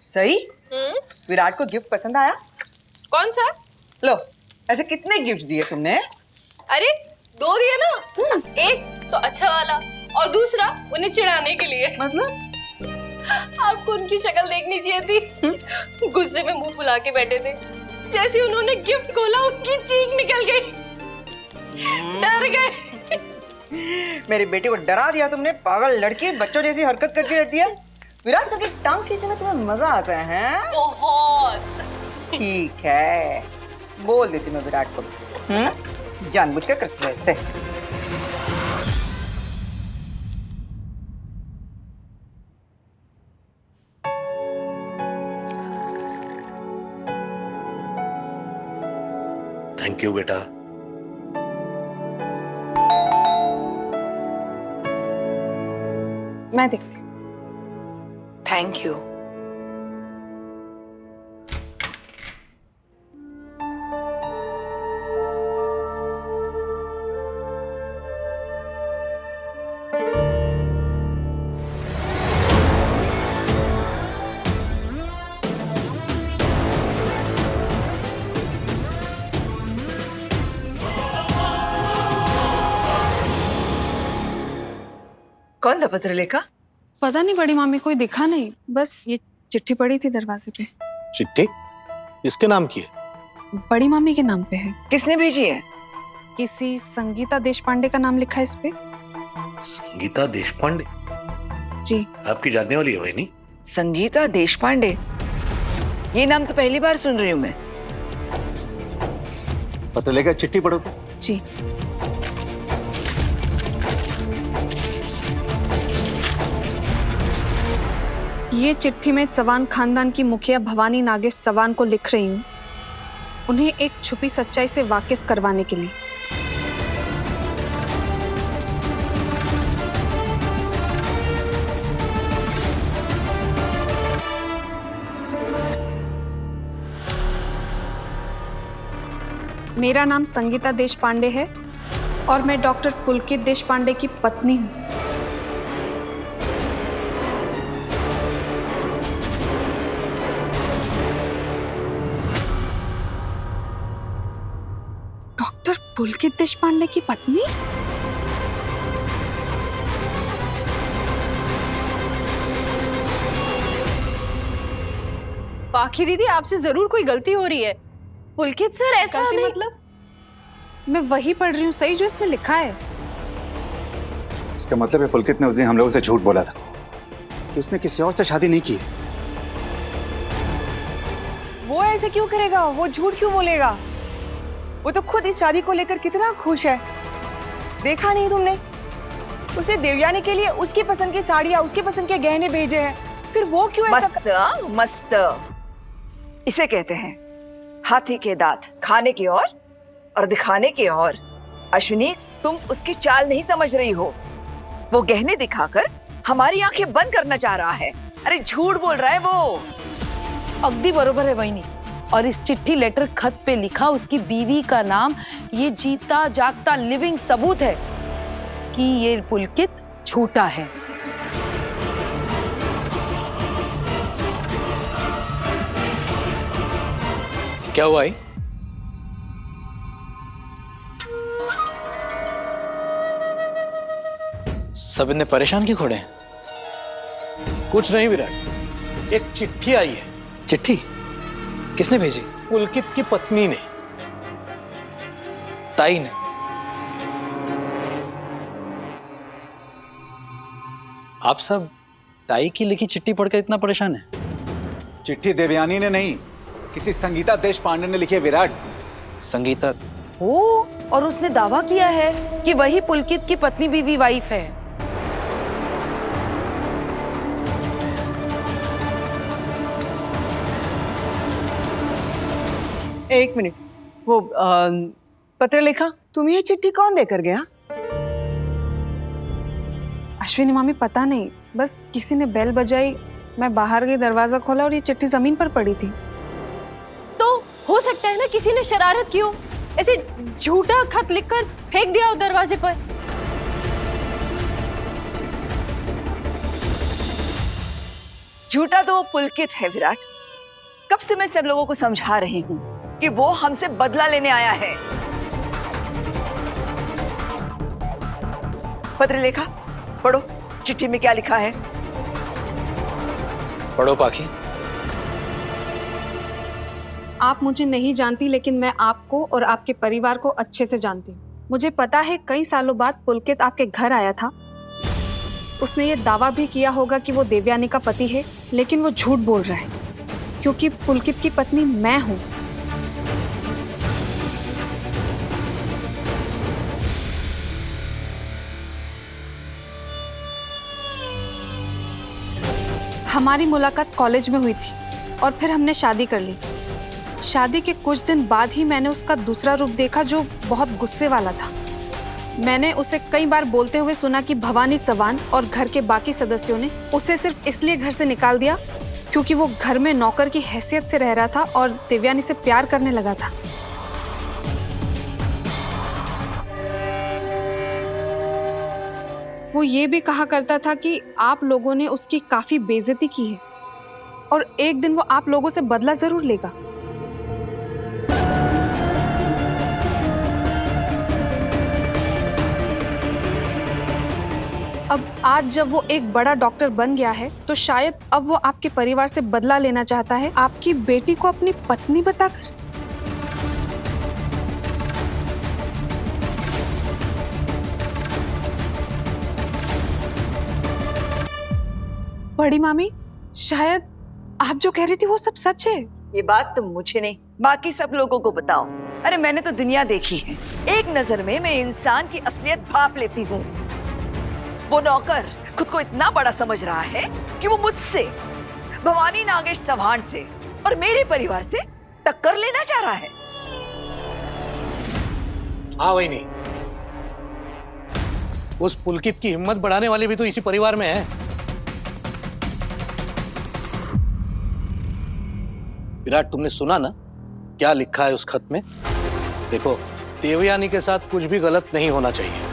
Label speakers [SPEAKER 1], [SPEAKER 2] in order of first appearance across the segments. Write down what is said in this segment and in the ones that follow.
[SPEAKER 1] सही। विराट को गिफ्ट पसंद आया?
[SPEAKER 2] कौन सा?
[SPEAKER 1] लो, ऐसे कितने गिफ्ट दिए तुमने?
[SPEAKER 2] अरे 2 दिए ना। एक तो अच्छा वाला और दूसरा उन्हें चिढ़ाने के लिए।
[SPEAKER 1] मतलब?
[SPEAKER 2] आपको उनकी शक्ल देखनी चाहिए थी। गुस्से में मुंह फुला के बैठे थे। जैसे उन्होंने गिफ्ट खोला उनकी चीख निकल गई। डर गए।
[SPEAKER 1] मेरे बेटे को डरा दिया तुमने। पागल लड़की, बच्चों जैसी हरकत करती रहती है। विराट सर की टांग खींचने में तुम्हें मजा आता है?
[SPEAKER 2] बहुत।
[SPEAKER 1] ठीक है, बोल देती मैं विराट को। जानबूझ के करती है ऐसे।
[SPEAKER 3] थैंक यू बेटा।
[SPEAKER 4] मैं देखती हूँ।
[SPEAKER 5] Thank you. कौन था पत्र लेखा?
[SPEAKER 4] पता नहीं बड़ी मामी, कोई दिखा नहीं, बस ये चिट्ठी पड़ी थी दरवाजे पे।
[SPEAKER 3] चिट्ठी इसके नाम की है?
[SPEAKER 4] बड़ी मामी के नाम पे है।
[SPEAKER 5] किसने भेजी है?
[SPEAKER 4] किसी संगीता देशपांडे का नाम लिखा है इस पे।
[SPEAKER 3] संगीता देशपांडे?
[SPEAKER 4] जी।
[SPEAKER 3] आपकी जानने वाली है वही नहीं?
[SPEAKER 5] संगीता देशपांडे? ये नाम तो पहली बार सुन रही हूँ मैं।
[SPEAKER 6] पत्र लेकर चिट्ठी पढ़ो तो।
[SPEAKER 4] जी। ये चिट्ठी में चव्हाण खानदान की मुखिया भवानी नागेश चव्हाण को लिख रही हूँ, उन्हें एक छुपी सच्चाई से वाकिफ करवाने के लिए। मेरा नाम संगीता देशपांडे है और मैं डॉक्टर पुलकित देशपांडे की पत्नी हूँ। डॉक्टर पुलकित देशपांडे की पत्नी?
[SPEAKER 2] पाखी दीदी, आपसे जरूर कोई गलती हो रही है। पुलकित सर ऐसा
[SPEAKER 4] गलती
[SPEAKER 2] नहीं।
[SPEAKER 4] मतलब? मैं वही पढ़ रही हूँ सही जो इसमें लिखा है।
[SPEAKER 6] इसका मतलब है पुलकित ने उस दिन हम लोगों से झूठ बोला था कि उसने किसी और से शादी नहीं की है।
[SPEAKER 1] वो ऐसे क्यों करेगा? वो झूठ क्यों बोलेगा? वो तो खुद इस शादी को लेकर कितना खुश है। देखा नहीं तुमने? उसने देवयानी के लिए उसकी पसंद की साड़ियाँ, उसकी पसंद के गहने भेजे हैं। फिर वो क्यों ऐसा
[SPEAKER 5] मस्त मस्त इसे कहते हैं हाथी के दांत, खाने की और दिखाने की और। अश्विनी, तुम उसकी चाल नहीं समझ रही हो। वो गहने दिखाकर हमारी आंखें बंद करना चाह रहा है। अरे झूठ बोल रहा है वो।
[SPEAKER 7] अगदी बरोबर है वहिनी। और इस चिट्ठी लेटर खत पे लिखा उसकी बीवी का नाम ये जीता जागता लिविंग सबूत है कि ये पुलकित झूठा है।
[SPEAKER 8] क्या हुआ आई? सब इतने परेशान क्यों खड़े हैं?
[SPEAKER 3] कुछ नहीं विराट, एक चिट्ठी आई है।
[SPEAKER 8] चिट्ठी किसने भेजी?
[SPEAKER 3] पुलकित की पत्नी ने।
[SPEAKER 8] ताई ने? आप सब ताई की लिखी चिट्ठी पढ़कर इतना परेशान है?
[SPEAKER 6] चिट्ठी देवयानी ने नहीं, किसी संगीता देशपांडे ने लिखी है विराट।
[SPEAKER 8] संगीता?
[SPEAKER 7] हो, और उसने दावा किया है कि वही पुलकित की पत्नी बीवी वाइफ है।
[SPEAKER 1] एक मिनट, वो पत्र लिखा, तुम्हें ये चिट्ठी कौन देकर गया?
[SPEAKER 4] अश्विनी मामी, पता नहीं, बस किसी ने बेल बजाई, मैं बाहर गई, दरवाजा खोला और ये चिट्ठी जमीन पर पड़ी थी।
[SPEAKER 2] तो हो सकता है ना किसी ने शरारत की हो, ऐसे झूठा खत लिखकर फेंक दिया हो दरवाजे पर।
[SPEAKER 5] झूठा तो वो पुलकित है विराट। कब से मैं सब लोगों को समझा रही हूँ कि वो हमसे बदला लेने आया है। पत्र लेखा पढ़ो, चिट्ठी में क्या लिखा है।
[SPEAKER 8] पढ़ो पाखी।
[SPEAKER 4] आप मुझे नहीं जानती, लेकिन मैं आपको और आपके परिवार को अच्छे से जानती हूँ। मुझे पता है कई सालों बाद पुलकित आपके घर आया था। उसने ये दावा भी किया होगा कि वो देवयानी का पति है, लेकिन वो झूठ बोल रहा है क्योंकि पुलकित की पत्नी मैं हूँ। हमारी मुलाकात कॉलेज में हुई थी और फिर हमने शादी कर ली। शादी के कुछ दिन बाद ही मैंने उसका दूसरा रूप देखा जो बहुत गुस्से वाला था। मैंने उसे कई बार बोलते हुए सुना कि भवानी चव्हाण और घर के बाकी सदस्यों ने उसे सिर्फ इसलिए घर से निकाल दिया क्योंकि वो घर में नौकर की हैसियत से रह रहा था और देवयानी से प्यार करने लगा था। वो ये भी कहा करता था कि आप लोगों ने उसकी काफी बेइज्जती की है और एक दिन वो आप लोगों से बदला जरूर लेगा। अब आज जब वो एक बड़ा डॉक्टर बन गया है तो शायद अब वो आपके परिवार से बदला लेना चाहता है, आपकी बेटी को अपनी पत्नी बताकर। बड़ी मामी, शायद आप जो कह रही थी वो सब सच है।
[SPEAKER 5] ये बात तुम मुझे नहीं, बाकी सब लोगों को बताओ। अरे मैंने तो दुनिया देखी है। एक नजर में मैं इंसान की असलियत भाप लेती हूँ। वो नौकर खुद को इतना बड़ा समझ रहा है कि वो मुझसे, भवानी नागेश चव्हाण से और मेरे परिवार से टक्कर लेना चाह रहा है।
[SPEAKER 3] हाँ वही नहीं, उस पुलकित की हिम्मत बढ़ाने वाले भी तो इसी परिवार में है। विराट, तुमने सुना ना क्या लिखा है उस खत में? देखो, देवयानी के साथ कुछ भी गलत नहीं होना चाहिए।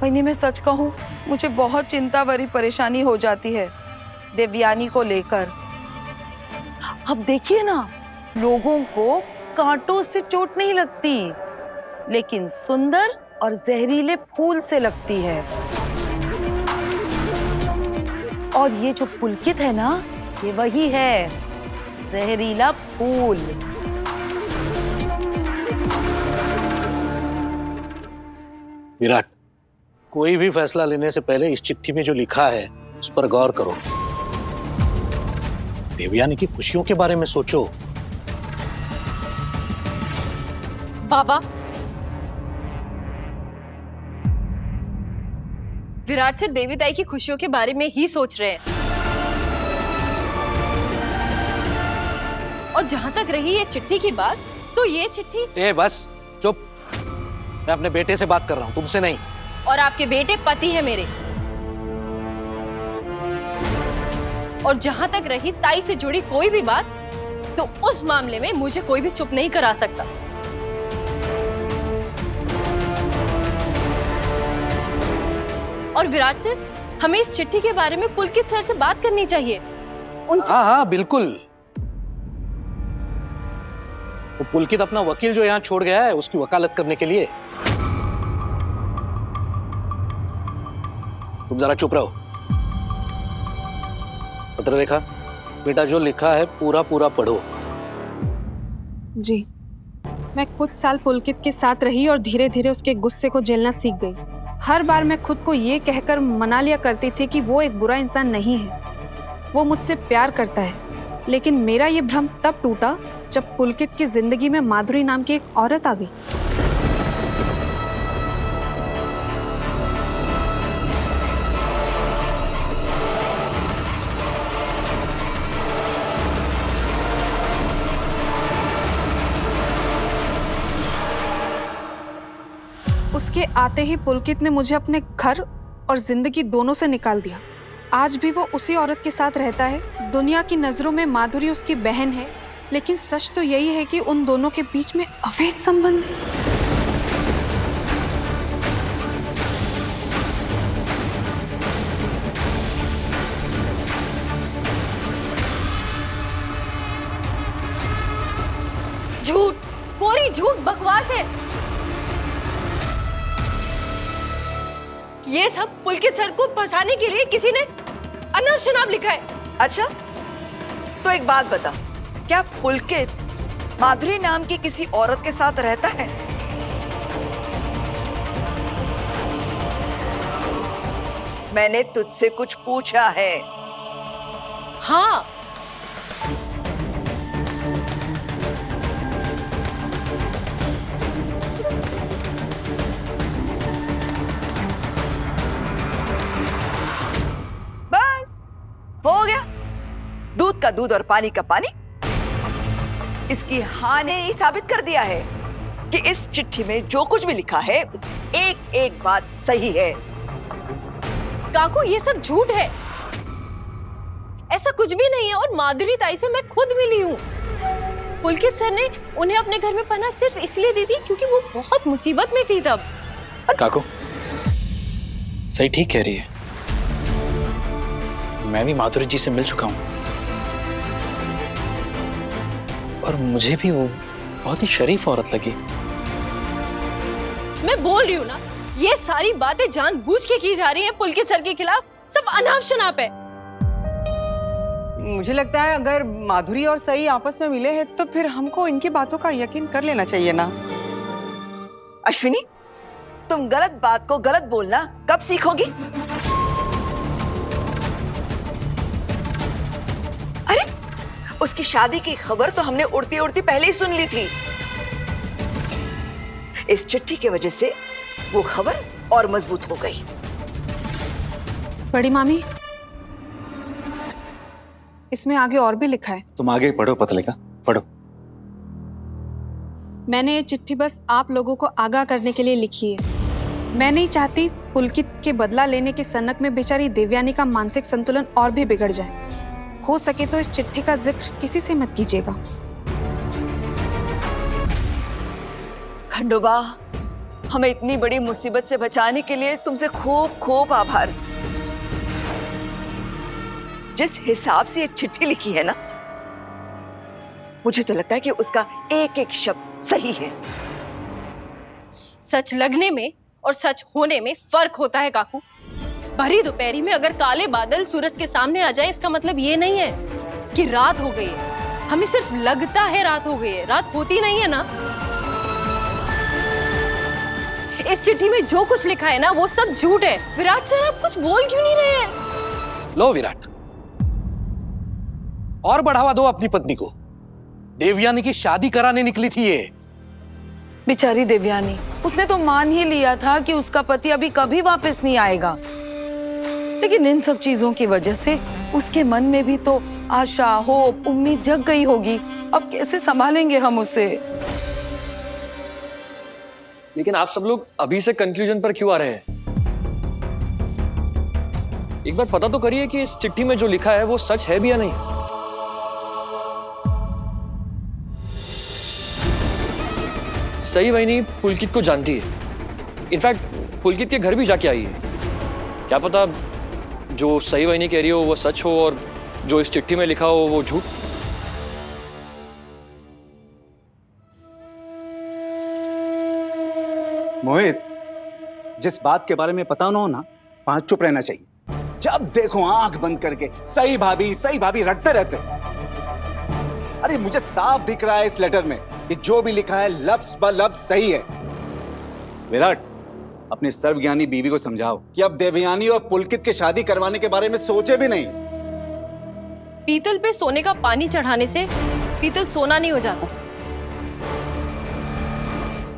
[SPEAKER 7] वही मैं सच कहूँ, मुझे बहुत चिंता भरी परेशानी हो जाती है देवयानी को लेकर। अब देखिए ना, लोगों को कांटों से चोट नहीं लगती, लेकिन सुंदर और जहरीले फूल से लगती है। और ये जो पुलकित है ना, ये वही है, जहरीला फूल।
[SPEAKER 3] विराट, कोई भी फैसला लेने से पहले इस चिट्ठी में जो लिखा है उस पर गौर करो। देवयानी की खुशियों के बारे में सोचो।
[SPEAKER 2] बाबा, विराट सिर्फ देवी ताई की खुशियों के बारे में ही सोच रहे हैं। और जहां तक रही ये चिट्ठी की बात, तो ये चिट्ठी।
[SPEAKER 3] ए बस चुप, मैं अपने बेटे से बात कर रहा हूं, तुमसे नहीं।
[SPEAKER 2] और आपके बेटे पति है मेरे। और जहां तक रही ताई से जुड़ी कोई भी बात, तो उस मामले में मुझे कोई भी चुप नहीं करा सकता। और विराट से हमें इस चिट्ठी के बारे में पुलकित सर से बात करनी चाहिए। उनसे।
[SPEAKER 3] हाँ हाँ बिल्कुल। वो पुलकित अपना वकील जो यहाँ छोड़ गया है उसकी वकालत करने के लिए। तुम जरा चुप रहो। पत्र देखा बेटा, जो लिखा है पूरा पूरा पढ़ो।
[SPEAKER 4] जी, मैं कुछ साल पुलकित के साथ रही और धीरे धीरे उसके गुस्से को झेलना सीख गई। हर बार मैं खुद को ये कहकर मना लिया करती थी कि वो एक बुरा इंसान नहीं है, वो मुझसे प्यार करता है। लेकिन मेरा ये भ्रम तब टूटा जब पुलकित की जिंदगी में माधुरी नाम की एक औरत आ गई। उसके आते ही पुलकित ने मुझे अपने घर और जिंदगी दोनों से निकाल दिया। आज भी वो उसी औरत के साथ रहता है। दुनिया की नजरों में माधुरी उसकी बहन है, लेकिन सच तो यही है कि उन दोनों के बीच में अवैध संबंध है।
[SPEAKER 2] पूरी झूठ बकवास है। ये सब पुलकित सर को फंसाने के लिए किसी ने अनाप शनाप लिखा है।
[SPEAKER 5] अच्छा, तो एक बात बता, क्या पुलकित माधुरी नाम की किसी औरत के साथ रहता है? मैंने तुझसे कुछ पूछा है।
[SPEAKER 2] हाँ,
[SPEAKER 5] बस हो गया, दूध का दूध और पानी का पानी। इसकी हाँ ने ही साबित कर दिया है कि इस चिट्ठी में जो कुछ भी लिखा है उसकी एक एक बात सही है।
[SPEAKER 2] काकू ये सब झूठ है, ऐसा कुछ भी नहीं है। और माधुरी ताई से मैं खुद मिली हूँ। पुलकित सर ने उन्हें अपने घर में पनाह सिर्फ इसलिए दी थी क्योंकि वो बहुत मुसीबत में थी तब।
[SPEAKER 8] काकू सही ठीक कह रही है। मैं भी माधुरी जी से मिल चुका हूँ और मुझे भी वो बहुत ही शरीफ औरत लगी।
[SPEAKER 2] मैं बोल रही हूँ ना, ये सारी बातें जानबूझ के की जा रही हैं पुलकित सर के खिलाफ। सब अनाप शनाप है।
[SPEAKER 1] मुझे लगता है अगर माधुरी और सई आपस में मिले हैं तो फिर हमको इनकी बातों का यकीन कर लेना चाहिए ना।
[SPEAKER 5] अश्विनी, तुम गलत बात को गलत बोलना कब सीखोगी? अरे, उसकी शादी की खबर तो हमने उड़ती उड़ती पहले ही सुन ली थी। इस चिट्ठी की वजह से वो खबर और मजबूत हो गई।
[SPEAKER 4] बड़ी मामी, इसमें आगे और भी लिखा है।
[SPEAKER 6] तुम आगे पढ़ो पतलिका, पढ़ो।
[SPEAKER 4] मैंने ये चिट्ठी बस आप लोगों को आगाह करने के लिए लिखी है। मैं नहीं चाहती पुलकित के बदला लेने की सनक में बेचारी देवयानी का मानसिक संतुलन और भी बिगड़ जाए। हो सके तो इस चिट्ठी का जिक्र किसी से मत कीजिएगा।
[SPEAKER 5] खंडोबा, हमें इतनी बड़ी मुसीबत से बचाने के लिए तुमसे खूब खूब आभार। जिस हिसाब से ये चिट्ठी लिखी है ना, मुझे तो लगता है कि उसका एक एक शब्द सही है।
[SPEAKER 2] सच लगने में और सच होने में फर्क होता है काकू। भरी दोपहरी में अगर काले बादल सूरज के सामने आ जाए, इसका मतलब ये नहीं है कि रात हो गई है। हमें सिर्फ लगता है रात हो गई है, रात होती नहीं है ना। इस चिट्ठी में जो कुछ लिखा है ना, वो सब झूठ है। विराट सर, आप कुछ बोल क्यों नहीं रहे हैं?
[SPEAKER 3] लो विराट, और बढ़ावा दो अपनी पत्नी को। देवयानी की शादी कराने निकली थी ये।
[SPEAKER 7] बेचारी देवयानी, उसने तो मान ही लिया था कि उसका पति अभी कभी वापस नहीं आएगा। लेकिन इन सब चीजों की वजह से उसके मन में भी तो आशा, होप, उम्मीद जग गई होगी। अब कैसे संभालेंगे हम उसे?
[SPEAKER 9] लेकिन आप सब लोग अभी से कंक्लूजन पर क्यों आ रहे हैं? एक बार पता तो करिए कि इस चिट्ठी में जो लिखा है वो सच है भी या नहीं। सई वहीनी पुलकित को जानती है। इनफैक्ट पुलकित के घर भी जाके आई है। क्या पता जो सई वहीनी कह रही हो वो सच हो और जो इस चिट्ठी में लिखा हो वो झूठ।
[SPEAKER 6] मोहित, जिस बात के बारे में पता ना हो ना, वहां चुप रहना चाहिए। जब देखो आंख बंद करके सही भाभी रटते रहते हो। अरे मुझे साफ दिख रहा है इस लेटर में कि जो भी लिखा है लफ्ज ब लफ्ज सही है। विराट, अपनी सर्वज्ञानी बीवी को समझाओ कि अब देवयानी और पुलकित की शादी करवाने के बारे में सोचे भी नहीं।
[SPEAKER 2] पीतल पे सोने का पानी चढ़ाने से पीतल सोना नहीं हो जाता।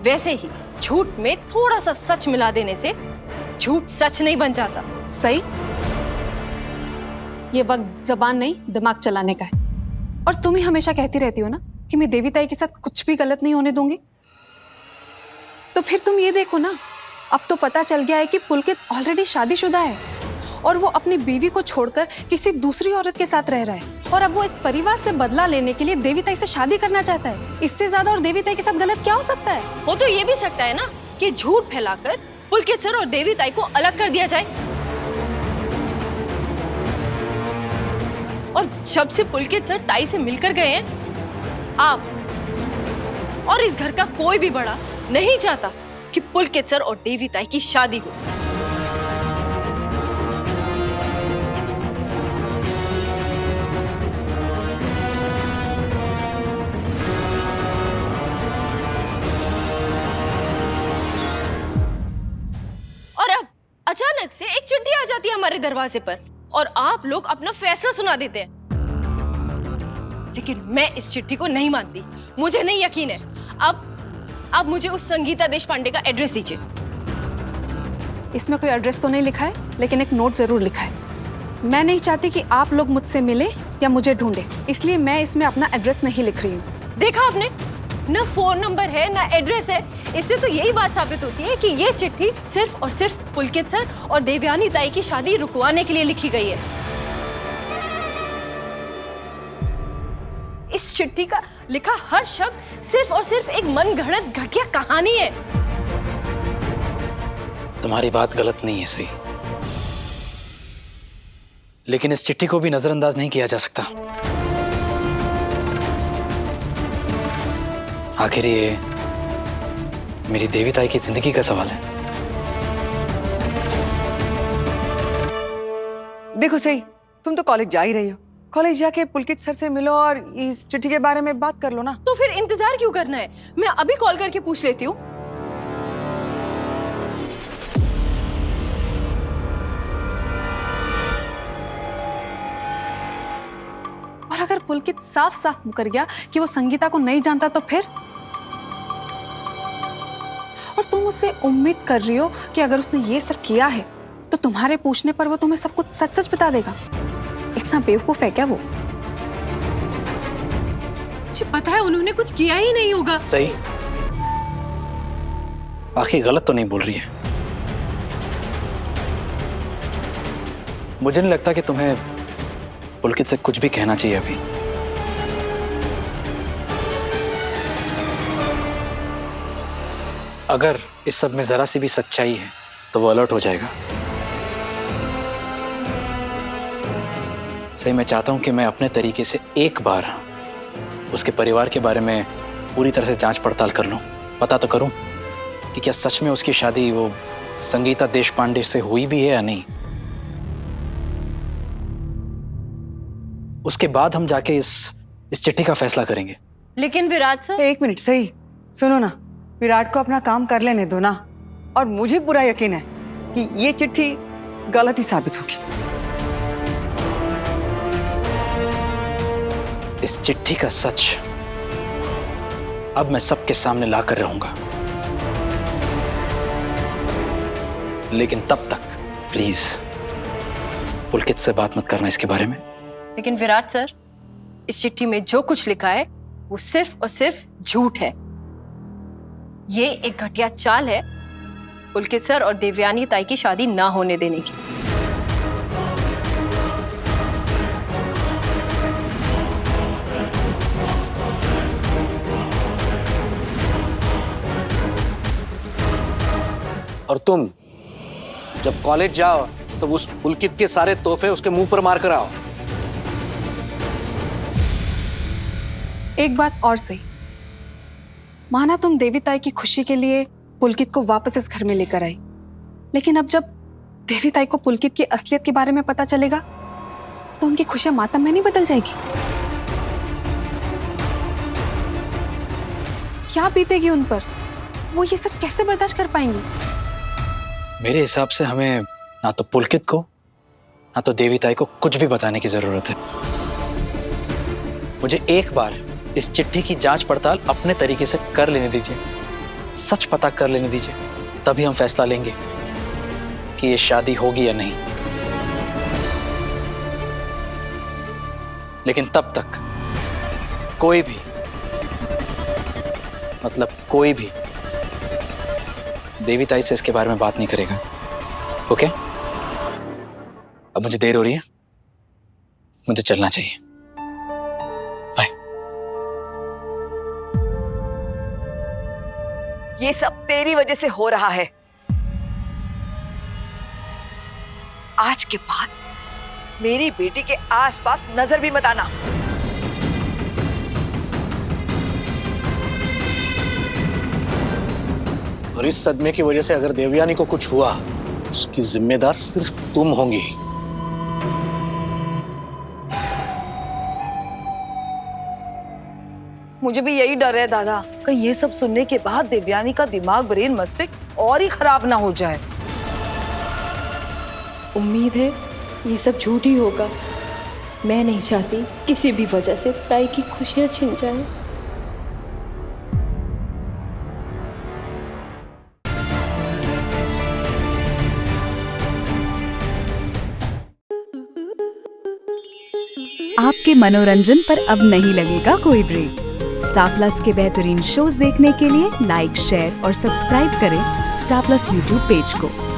[SPEAKER 2] वैसे ही झूठ में थोड़ा सा सच मिला देने से झूठ सच नहीं बन जाता।
[SPEAKER 4] सही, ये वक्त जबान नहीं दिमाग चलाने का है। और तुम ही हमेशा कहती रहती हो ना कि मैं देवी ताई के साथ कुछ भी गलत नहीं होने दूंगी। तो फिर तुम ये देखो ना, अब तो पता चल गया है कि पुलकित ऑलरेडी शादीशुदा है और वो अपनी बीवी को छोड़कर किसी दूसरी औरत के साथ रह रहा है। और अब वो इस परिवार से बदला लेने के लिए देवी ताई से शादी करना चाहता है। इससे ज्यादा और देवी ताई के साथ गलत क्या हो सकता है?
[SPEAKER 2] वो तो ये भी सकता है ना कि झूठ फैलाकर पुलकित सर और देवी ताई को अलग कर दिया जाए। और जब से पुलकित सर ताई से मिलकर गए हैं, आप और इस घर का कोई भी बड़ा नहीं चाहता कि पुलकित सर और देवी ताई की शादी हो। और अब अचानक से एक चिट्ठी आ जाती है हमारे दरवाजे पर और आप लोग अपना फैसला सुना देते हैं। लेकिन मैं इस चिट्ठी को नहीं मानती, मुझे नहीं यकीन है। अब मुझे उस संगीता देशपांडे का एड्रेस दीजिए।
[SPEAKER 4] इसमें कोई एड्रेस तो नहीं लिखा है, लेकिन एक नोट जरूर लिखा है। मैं नहीं चाहती कि आप लोग मुझसे मिले या मुझे ढूंढे, इसलिए मैं इसमें अपना एड्रेस नहीं लिख रही हूँ।
[SPEAKER 2] देखा आपने, ना फोन नंबर है ना एड्रेस है। इससे तो यही बात साबित होती है कि ये चिट्ठी सिर्फ और सिर्फ पुलकित सर और देवयानी ताई की शादी रुकवाने के लिए लिखी गई है। इस चिट्ठी का लिखा हर शब्द सिर्फ और सिर्फ एक मनगढ़ंत घटिया कहानी है।
[SPEAKER 8] तुम्हारी बात गलत नहीं है, सही, लेकिन इस चिट्ठी को भी नजरअंदाज नहीं किया जा सकता। आखिर ये मेरी देवी ताई की जिंदगी का सवाल है।
[SPEAKER 1] देखो सही, तुम तो कॉलेज जा ही रही हो। कॉलेज जाके पुलकित सर से मिलो और इस चिट्ठी के बारे में बात कर लो ना।
[SPEAKER 2] तो फिर इंतजार क्यों करना है? मैं अभी कॉल करके पूछ लेती हूँ।
[SPEAKER 4] और अगर पुलकित साफ साफ मुकर गया कि वो संगीता को नहीं जानता तो फिर? और तुम उससे उम्मीद कर रही हो कि अगर उसने ये सब किया है तो तुम्हारे पूछने पर वो तुम्हें सब कुछ सच सच बता देगा? इतना बेवकूफ है क्या वो?
[SPEAKER 2] मुझे पता है उन्होंने कुछ किया ही नहीं होगा।
[SPEAKER 8] सही, आखिर गलत तो नहीं बोल रही है। मुझे नहीं लगता कि तुम्हें पुलकित से कुछ भी कहना चाहिए अभी। अगर इस सब में जरा सी भी सच्चाई है तो वो अलर्ट हो जाएगा। सही, मैं चाहता हूं कि मैं अपने तरीके से एक बार उसके परिवार के बारे में पूरी तरह से जांच पड़ताल कर लूं, पता तो करूं कि क्या सच में उसकी शादी वो संगीता देशपांडे से हुई भी है या नहीं। उसके बाद हम जाके इस चिट्ठी का फैसला करेंगे।
[SPEAKER 2] लेकिन विराट सर,
[SPEAKER 1] एक मिनट सही, सुनो ना, विराट को अपना काम कर लेने दो ना। और मुझे पूरा यकीन है कि ये चिट्ठी गलत ही साबित होगी।
[SPEAKER 8] इस चिट्ठी का सच अब मैं सबके सामने लाकर रहूंगा, लेकिन तब तक प्लीज पुलकित से बात मत करना इसके बारे में।
[SPEAKER 2] लेकिन विराट सर, इस चिट्ठी में जो कुछ लिखा है वो सिर्फ और सिर्फ झूठ है। ये एक घटिया चाल है पुलकित सर और देवयानी ताई की शादी ना होने देने की।
[SPEAKER 3] और तुम जब कॉलेज जाओ तो उस पुलकित के सारे तोहफे उसके मुंह पर मार कर आओ।
[SPEAKER 4] एक बात और सही, माना तुम देवी ताई की खुशी के लिए पुलकित को वापस इस घर में लेकर आई, लेकिन अब जब देवी ताई को पुलकित की असलियत के बारे में पता चलेगा तो उनकी खुशियां मातम में नहीं बदल जाएगी? क्या बीतेगी उन पर? वो ये सब कैसे बर्दाश्त कर पाएंगी?
[SPEAKER 8] मेरे हिसाब से हमें ना तो पुलकित को ना तो देवी ताई को कुछ भी बताने की जरूरत है। मुझे एक बार इस चिट्ठी की जांच पड़ताल अपने तरीके से कर लेने दीजिए, सच पता कर लेने दीजिए, तभी हम फैसला लेंगे कि ये शादी होगी या नहीं। लेकिन तब तक कोई भी, मतलब कोई भी देवी ताई से इसके बारे में बात नहीं करेगा। ओके? अब मुझे देर हो रही है, मुझे चलना चाहिए। बाय।
[SPEAKER 5] ये सब तेरी वजह से हो रहा है। आज के बाद मेरी बेटी के आसपास नजर भी मत आना।
[SPEAKER 3] और इस सदमे की वजह से अगर देवयानी को कुछ हुआ, उसकी जिम्मेदार सिर्फ तुम होंगी।
[SPEAKER 7] मुझे भी यही डर है दादा, कहीं ये सब सुनने के बाद देवयानी का दिमाग, ब्रेन, मस्तिष्क और ही खराब ना हो जाए।
[SPEAKER 2] उम्मीद है ये सब झूठ ही होगा। मैं नहीं चाहती किसी भी वजह से ताई की खुशियां छिन जाएं।
[SPEAKER 10] आपके मनोरंजन पर अब नहीं लगेगा कोई ब्रेक। स्टार प्लस के बेहतरीन शोज देखने के लिए लाइक, शेयर और सब्सक्राइब करें स्टार प्लस यूट्यूब पेज को।